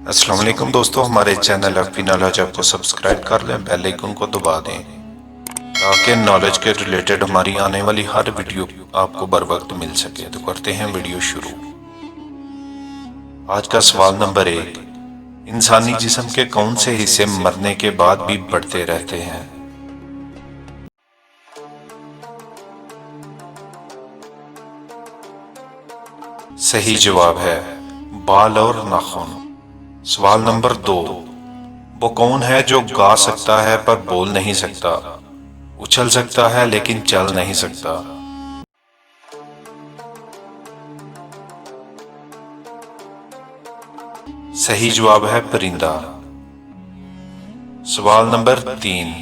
السلام علیکم دوستو، ہمارے چینل FP نالج آپ کو سبسکرائب کر لیں، بیل آئیکن کو دبا دیں تاکہ نالج کے ریلیٹڈ ہماری آنے والی ہر ویڈیو آپ کو بر وقت مل سکے۔ تو کرتے ہیں ویڈیو شروع۔ آج کا سوال نمبر 1، انسانی جسم کے کون سے حصے مرنے کے بعد بھی بڑھتے رہتے ہیں؟ صحیح جواب ہے بال اور ناخن۔ سوال نمبر 2، وہ کون ہے جو گا سکتا ہے پر بول نہیں سکتا، اچھل سکتا ہے لیکن چل نہیں سکتا؟ صحیح جواب ہے پرندہ۔ سوال نمبر 3،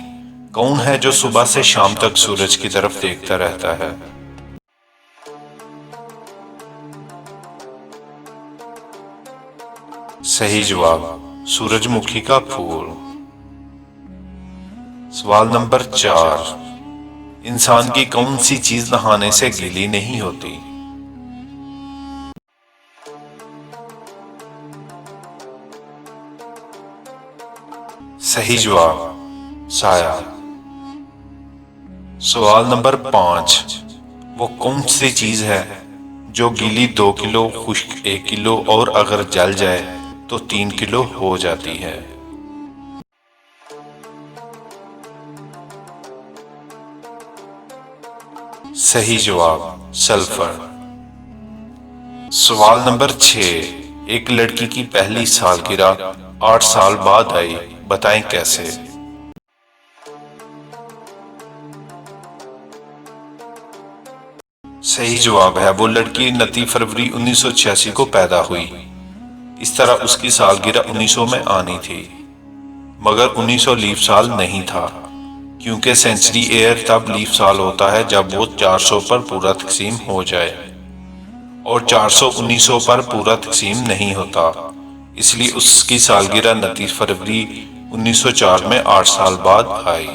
کون ہے جو صبح سے شام تک سورج کی طرف دیکھتا رہتا ہے؟ صحیح جواب سورج مکھی کا پھول۔ سوال نمبر 4، انسان کی کون سی چیز نہانے سے گیلی نہیں ہوتی؟ صحیح جواب سایہ۔ سوال نمبر 5، وہ کون سی چیز ہے جو گیلی 2 کلو، خشک 1 کلو اور اگر جل جائے تو 3 کلو ہو جاتی ہے؟ صحیح جواب سلفر۔ سوال نمبر 6، ایک لڑکی کی پہلی سالگرہ 8 سال بعد آئی، بتائیں کیسے؟ صحیح جواب ہے وہ لڑکی 29 فروری 1986 کو پیدا ہوئی۔ اس طرح اس کی سالگرہ 1900 میں آنی تھی، مگر 1900 لیف سال نہیں تھا، کیونکہ سینچری ایئر تب لیف سال ہوتا ہے جب وہ 400 پر پورا تقسیم ہو جائے، اور 400 1900 پر پورا تقسیم نہیں ہوتا، اس لیے اس کی سالگرہ 29 فروری 1904 میں 8 سال بعد آئی۔